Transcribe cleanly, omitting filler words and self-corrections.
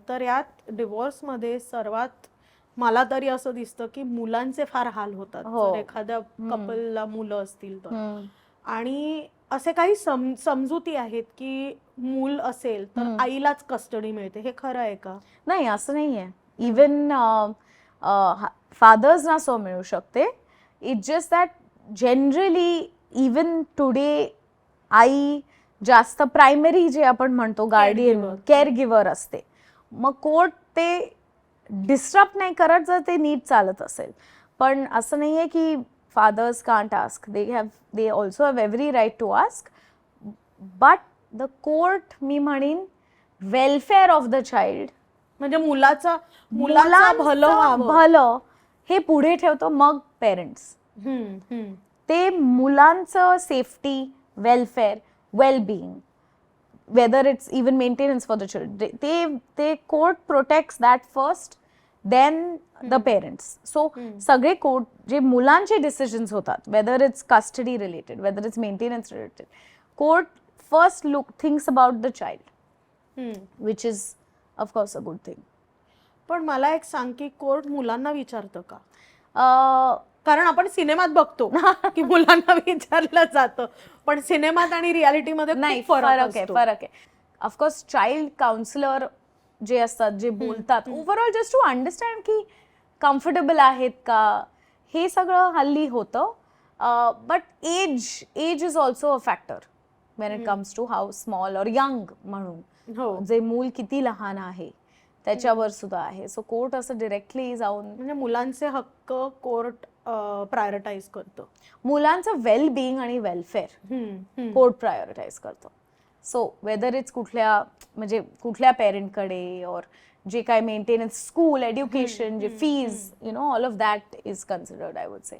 तर यात डिवोर्समध्ये सर्वात मला तरी असं दिसतं की मुलांचे फार हाल होतात हो. जर एखाद्या कपलला मुलं असतील तर. हम्म. आणि असे काही समजुती आहेत की मूल असेल तर आईलाच कस्टडी मिळते, हे खरं आहे का? नाही, असं नाहीये. इवन फादर्सना सो मिळू शकते. It's just that generally even today I जास्त प्रायमरी जे आपण म्हणतो गार्डियन केअर गिव्हर असते. मग कोर्ट ते डिस्टर्ब नाही करत जर ते नीट चालत असेल. पण असं नाहीये की fathers can't ask. They also have every right to ask. But the court मी म्हणीन वेलफेअर ऑफ द चाइल्ड, म्हणजे मुलाचं भलं हे पुढे ठेवतो, मग पेरेंट्स. ते मुलांचं safety, welfare, wellbeing, whether it's even maintenance for the children, ते court protects that first, then the parents. So सगळे कोर्ट जे मुलांचे डिसिजन्स होतात, whether it's custody related, whether it's maintenance related, court first thinks about the child, which is of course a good thing. पण मला एक सांग की कोर्ट मुलांना विचारतं का? कारण आपण सिनेमात बघतो की मुलांना विचारलं जातं, पण सिनेमात आणि रियालिटीमध्ये नाही, खूप फरक आहे. ऑफकोर्स चाइल्ड काउन्सिलर जे असतात, जे बोलतात ओव्हरऑल जस्ट टू अंडरस्टँड की कम्फर्टेबल आहेत का, हे सगळं हल्ली होतं. But age is also a factor when it comes to how small or young म्हणून, जे मूल किती लहान आहे त्याच्यावर सुद्धा आहे. सो कोर्ट असं डिरेक्टली जाऊन, म्हणजे मुलांचे हक्क कोर्ट प्रायोरिटाइज करतो, मुलांचं वेलबिंग आणि वेलफेअर कोर्ट प्रायोरिटाइज करतो. सो वेदर इट्स कुठल्या पेरेंटकडे, और जे काय मेंटेनन्स, स्कूल, एज्युकेशन, जे fees, all of that is considered, I would say.